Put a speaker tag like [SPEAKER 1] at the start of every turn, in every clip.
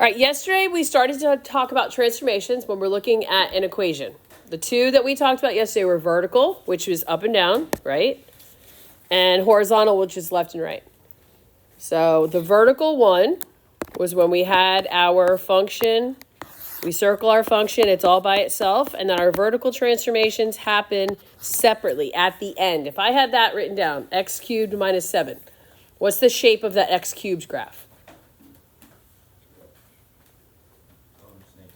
[SPEAKER 1] All right, yesterday we started to talk about transformations when we're looking at an equation. The two that we talked about yesterday were vertical, which was up and down, right? And horizontal, which is left and right. So the vertical one was when we had our function, we circle our function, it's all by itself, and then our vertical transformations happen separately at the end. If I had that written down, x cubed minus 7, what's the shape of that x cubed graph?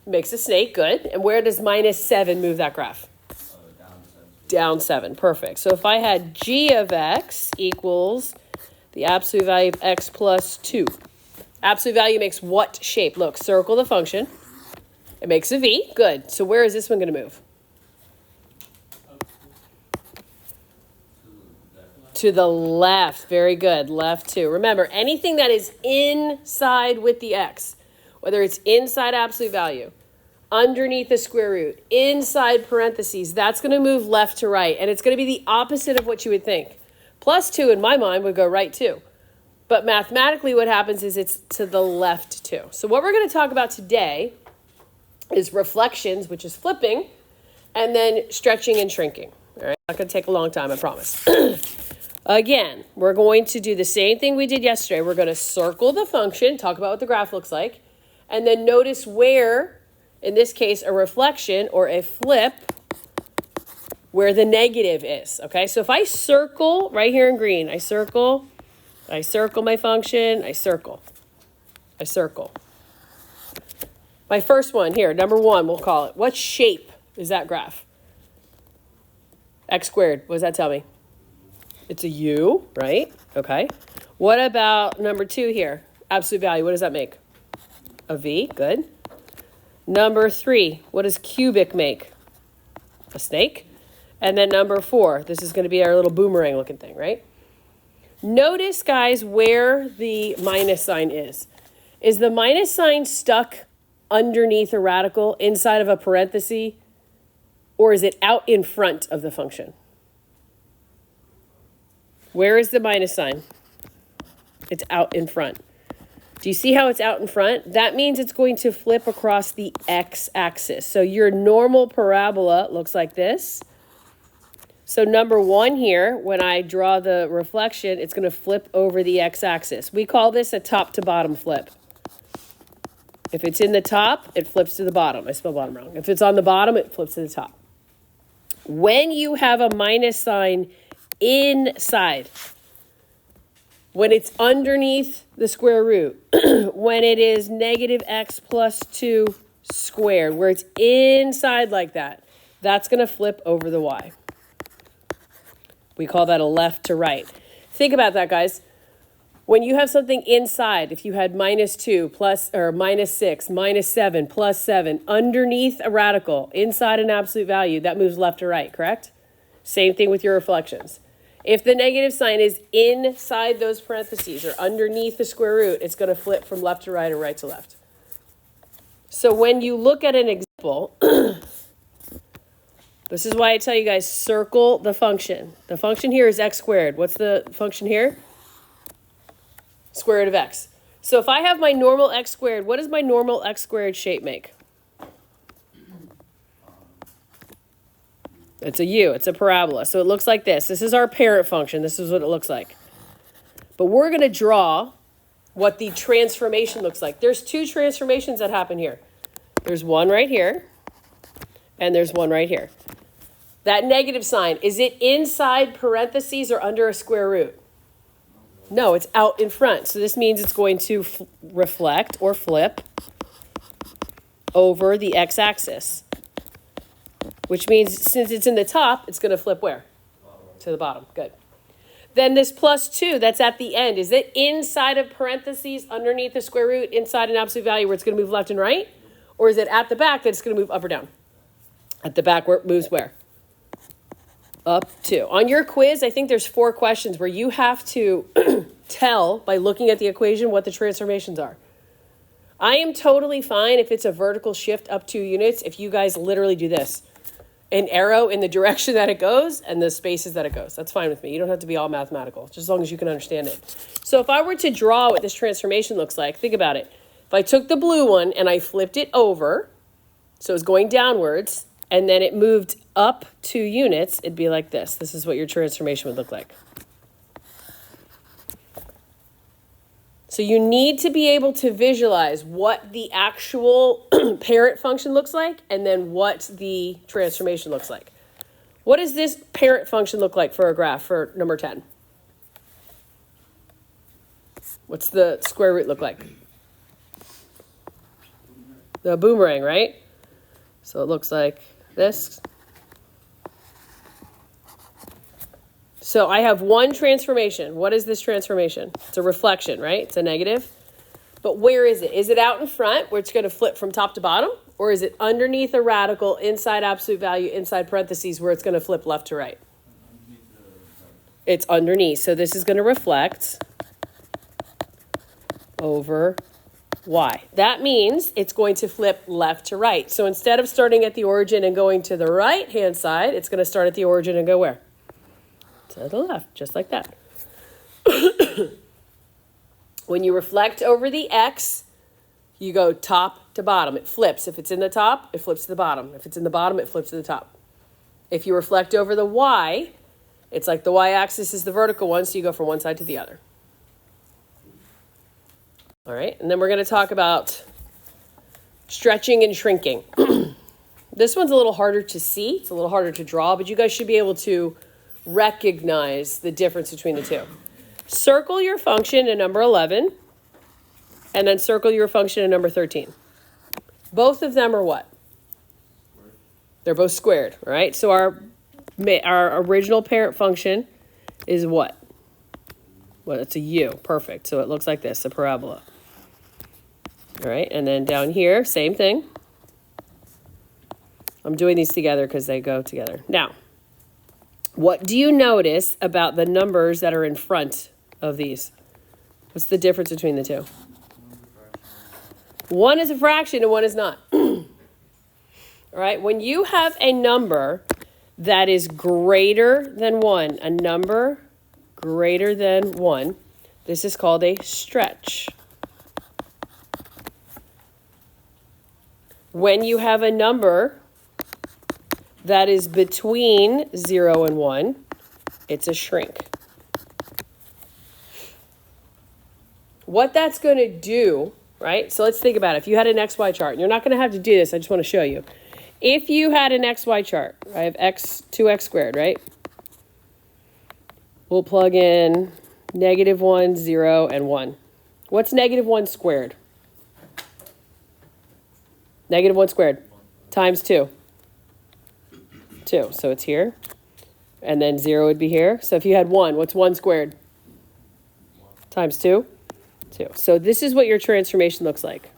[SPEAKER 1] Makes a snake, good. And where does minus 7 move that graph? Down 7, perfect. So if I had g of x equals the absolute value of x plus 2. Absolute value makes what shape? Look, circle the function. It makes a v, good. So where is this one going to move? To the left, very good, left 2. Remember, anything that is inside with the x, whether it's inside absolute value, underneath the square root, inside parentheses, that's going to move left to right. And it's going to be the opposite of what you would think. Plus 2, in my mind, would go right 2. But mathematically, what happens is it's to the left 2. So what we're going to talk about today is reflections, which is flipping, and then stretching and shrinking. All right, not going to take a long time, I promise. Again, we're going to do the same thing we did yesterday. We're going to circle the function, talk about what the graph looks like, and then notice where, in this case, a reflection or a flip, where the negative is, okay? So if I circle right here in green, I circle my function, I circle. My first one here, number 1, we'll call it. What shape is that graph? X squared, what does that tell me? It's a U, right? Okay. What about number 2 here? Absolute value, what does that make? A V, good. Number 3, what does cubic make? A snake. And then number 4, this is going to be our little boomerang looking thing, right? Notice, guys, where the minus sign is. Is the minus sign stuck underneath a radical, inside of a parenthesis, or is it out in front of the function? Where is the minus sign? It's out in front. Do you see how it's out in front? That means it's going to flip across the x-axis. So your normal parabola looks like this. So number 1 here, when I draw the reflection, it's going to flip over the x-axis. We call this a top-to-bottom flip. If it's in the top, it flips to the bottom. I spelled bottom wrong. If it's on the bottom, it flips to the top. When you have a minus sign inside, when it's underneath the square root, when it is negative x plus 2 squared, where it's inside like that, that's going to flip over the y. We call that a left to right. Think about that, guys. When you have something inside, if you had minus 2 plus, or minus 6, minus 7, plus 7, underneath a radical, inside an absolute value, that moves left to right, correct? Same thing with your reflections. If the negative sign is inside those parentheses or underneath the square root, it's going to flip from left to right or right to left. So when you look at an example, this is why I tell you guys, circle the function. The function here is x squared. What's the function here? Square root of x. So if I have my normal x squared, what does my normal x squared shape make? It's a U. It's a parabola. So it looks like this. This is our parent function. This is what it looks like. But we're going to draw what the transformation looks like. There's 2 transformations that happen here. There's one right here, and there's one right here. That negative sign, is it inside parentheses or under a square root? No, it's out in front. So this means it's going to reflect or flip over the x-axis, which means since it's in the top, it's going to flip where? To the bottom. Good. Then this plus 2, that's at the end. Is it inside of parentheses, underneath the square root, inside an absolute value where it's going to move left and right? Or is it at the back that it's going to move up or down? At the back where it moves where? Up 2. On your quiz, I think there's 4 questions where you have to tell by looking at the equation what the transformations are. I am totally fine if it's a vertical shift up 2 units if you guys literally do this. An arrow in the direction that it goes and the spaces that it goes. That's fine with me. You don't have to be all mathematical, just as long as you can understand it. So if I were to draw what this transformation looks like, think about it. If I took the blue one and I flipped it over, so it was going downwards, and then it moved up 2 units, it'd be like this. This is what your transformation would look like. So you need to be able to visualize what the actual parent function looks like and then what the transformation looks like. What does this parent function look like for a graph for number 10? What's the square root look like? The boomerang, right? So it looks like this. So I have one transformation. What is this transformation? It's a reflection, right? It's a negative. But where is it? Is it out in front where it's going to flip from top to bottom? Or is it underneath a radical, inside absolute value, inside parentheses where it's going to flip left to right? It's underneath. So this is going to reflect over y. That means it's going to flip left to right. So instead of starting at the origin and going to the right-hand side, it's going to start at the origin and go where? To the left, just like that. When you reflect over the x, you go top to bottom. It flips. If it's in the top, it flips to the bottom. If it's in the bottom, it flips to the top. If you reflect over the y, it's like the y-axis is the vertical one, so you go from one side to the other. All right, and then we're going to talk about stretching and shrinking. This one's a little harder to see. It's a little harder to draw, but you guys should be able to recognize the difference between the two. Circle your function in number 11, and then circle your function in number 13. Both of them are what? They're both squared, right? So our original parent function is what? Well, it's a u. Perfect. So it looks like this, a parabola. All right, and then down here, same thing. I'm doing these together because they go together. Now, what do you notice about the numbers that are in front of these? What's the difference between the two? One is a fraction and one is not. All right, when you have a number that is greater than 1, a number greater than 1, this is called a stretch. When you have a number that is between 0 and 1, it's a shrink. What that's going to do, right? So let's think about it. If you had an XY chart, and you're not going to have to do this, I just want to show you. If you had an XY chart, I have 2x squared, right? We'll plug in -1, 0, and 1. What's -1 squared? -1 squared times 2. 2, so it's here. And then 0 would be here. So if you had 1, what's 1 squared? Times 2? 2. So this is what your transformation looks like.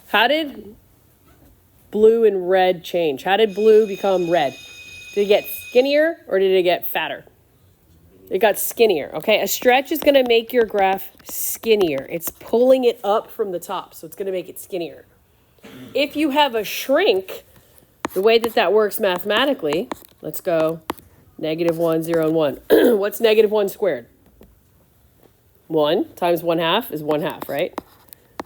[SPEAKER 1] How did blue and red change? How did blue become red? Did it get skinnier or did it get fatter? It got skinnier, okay? A stretch is going to make your graph skinnier. It's pulling it up from the top, so it's going to make it skinnier. If you have a shrink, the way that works mathematically, let's go -1, 0, and 1. What's -1 squared? 1 times 1/2 is 1/2, right?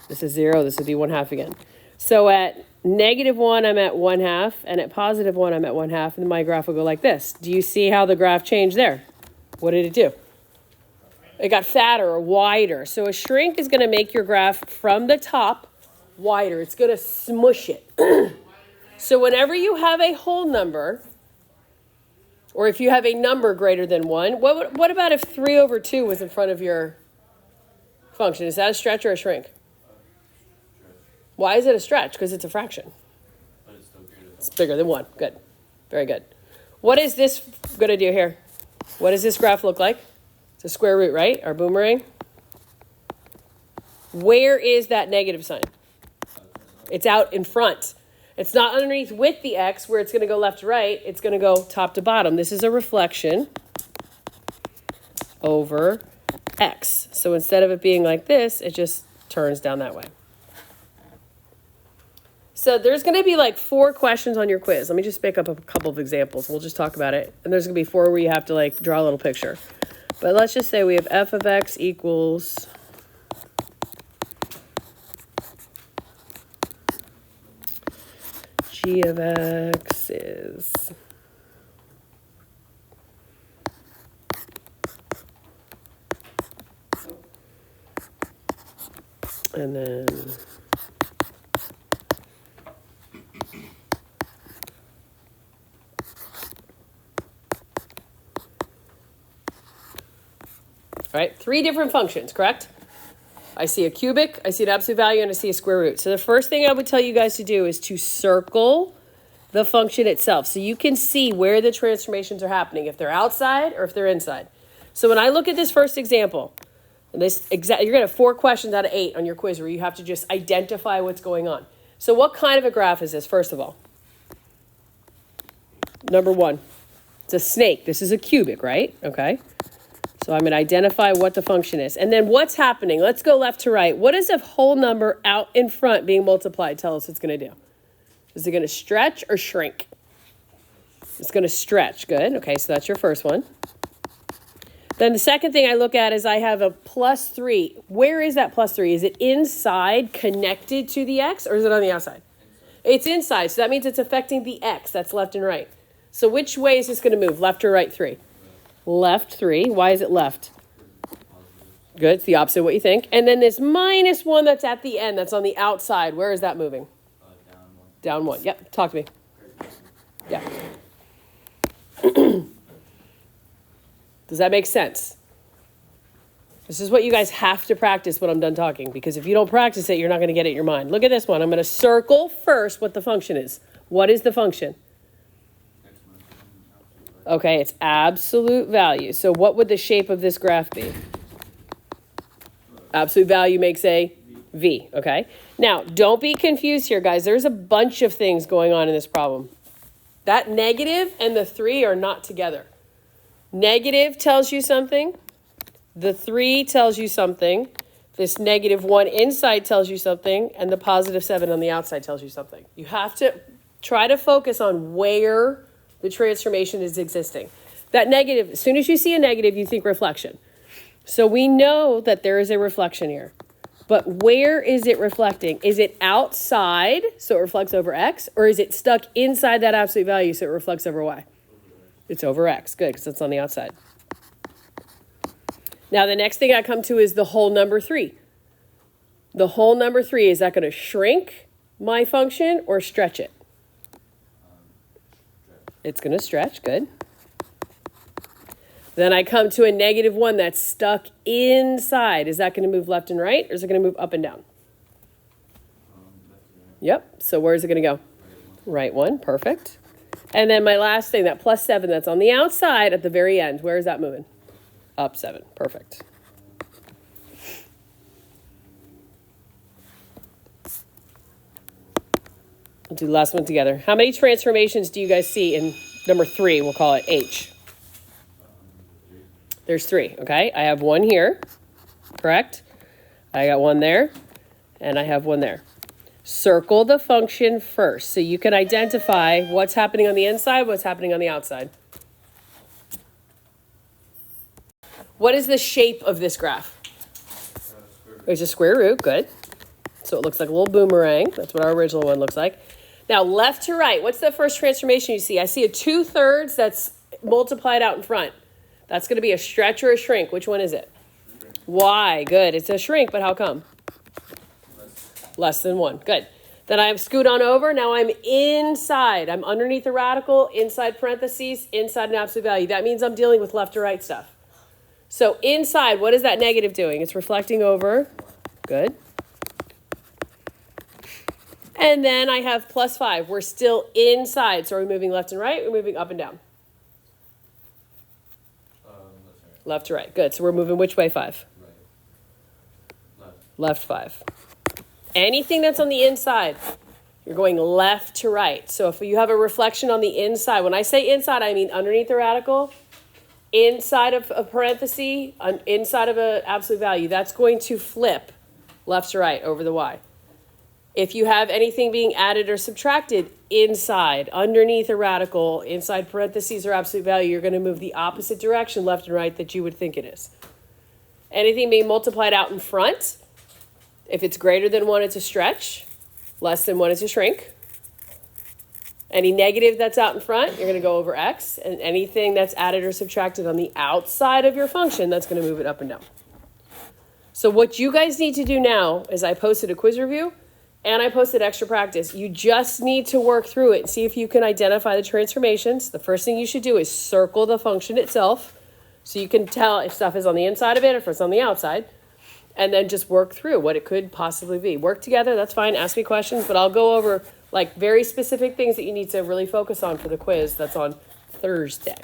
[SPEAKER 1] This is 0, this would be 1/2 again. So at -1, I'm at 1/2, and at +1, I'm at 1/2, and my graph will go like this. Do you see how the graph changed there? What did it do? It got fatter or wider. So a shrink is going to make your graph from the top wider. It's going to smush it. So whenever you have a whole number, or if you have a number greater than 1, what about if 3/2 was in front of your function? Is that a stretch or a shrink? Why is it a stretch? Because it's a fraction.
[SPEAKER 2] But it's still greater than
[SPEAKER 1] It's bigger than 1. Good. Very good. What is this going to do here? What does this graph look like? It's a square root, right? Our boomerang. Where is that negative sign? It's out in front. It's not underneath with the x where it's going to go left to right. It's going to go top to bottom. This is a reflection over x. So instead of it being like this, it just turns down that way. So there's going to be like 4 questions on your quiz. Let me just pick up a couple of examples. We'll just talk about it. And there's going to be 4 where you have to like draw a little picture. But let's just say we have f of x equals g of x is... And then... All right, 3 different functions, correct? I see a cubic, I see an absolute value, and I see a square root. So the first thing I would tell you guys to do is to circle the function itself so you can see where the transformations are happening, if they're outside or if they're inside. So when I look at this first example, and you're going to have 4 questions out of 8 on your quiz where you have to just identify what's going on. So what kind of a graph is this, first of all? Number 1, it's a snake. This is a cubic, right? Okay. So I'm going to identify what the function is. And then what's happening? Let's go left to right. What is a whole number out in front being multiplied? Tell us it's going to do. Is it going to stretch or shrink? It's going to stretch. Good. Okay, so that's your first one. Then the second thing I look at is I have a plus 3. Where is that plus 3? Is it inside connected to the x, or is it on the outside? It's inside, so that means it's affecting the x. That's left and right. So which way is this going to move? Left or right 3? Left 3. Why is it left? Good. It's the opposite of what you think. And then this minus 1 that's at the end, that's on the outside. Where is that moving? Down 1. Yep. Talk to me. Yeah. Does that make sense? This is what you guys have to practice when I'm done talking, because if you don't practice it, you're not going to get it in your mind. Look at this one. I'm going to circle first what the function is. What is the function? Okay, it's absolute value. So what would the shape of this graph be? Absolute value makes a V, okay? Now, don't be confused here, guys. There's a bunch of things going on in this problem. That negative and the 3 are not together. Negative tells you something. The 3 tells you something. This negative 1 inside tells you something. And the positive 7 on the outside tells you something. You have to try to focus on where the transformation is existing. That negative, as soon as you see a negative, you think reflection. So we know that there is a reflection here. But where is it reflecting? Is it outside, so it reflects over x? Or is it stuck inside that absolute value, so it reflects over y? It's over x. Good, because it's on the outside. Now, the next thing I come to is the whole number 3. The whole number 3, is that going to shrink my function or stretch it? It's going to stretch. Good. Then I come to a negative 1 that's stuck inside. Is that going to move left and right, or is it going to move up and down? Yep. So where is it going to go? Right 1. Perfect. And then my last thing, that plus 7 that's on the outside at the very end. Where is that moving? Up 7. Perfect. We'll do the last one together. How many transformations do you guys see in number 3? We'll call it H. There's 3, okay? I have 1 here, correct? I got 1 there, and I have 1 there. Circle the function first so you can identify what's happening on the inside, what's happening on the outside. What is the shape of this graph? There's a square root, good. So it looks like a little boomerang. That's what our original one looks like. Now, left to right, what's the first transformation you see? I see a 2/3 that's multiplied out in front. That's going to be a stretch or a shrink. Which one is it? Y. Good. It's a shrink, but how come? Less than 1. Good. Then I scoot on over. Now I'm inside. I'm underneath a radical, inside parentheses, inside an absolute value. That means I'm dealing with left to right stuff. So inside, what is that negative doing? It's reflecting over. Good. And then I have plus 5. We're still inside. So are we moving left and right? We're moving up and down. Left to right. Good. So we're moving which way 5?
[SPEAKER 2] Right.
[SPEAKER 1] Left 5. Anything that's on the inside, you're going left to right. So if you have a reflection on the inside, when I say inside, I mean underneath the radical, inside of a parenthesis, inside of an absolute value. That's going to flip left to right over the y. If you have anything being added or subtracted inside, underneath a radical, inside parentheses or absolute value, you're going to move the opposite direction, left and right, that you would think it is. Anything being multiplied out in front, if it's greater than 1, it's a stretch. Less than 1, it's a shrink. Any negative that's out in front, you're going to go over x, and anything that's added or subtracted on the outside of your function, that's going to move it up and down. So what you guys need to do now is I posted a quiz review and I posted extra practice. You just need to work through it and see if you can identify the transformations. The first thing you should do is circle the function itself so you can tell if stuff is on the inside of it or if it's on the outside. And then just work through what it could possibly be. Work together, that's fine. Ask me questions, but I'll go over like very specific things that you need to really focus on for the quiz that's on Thursday.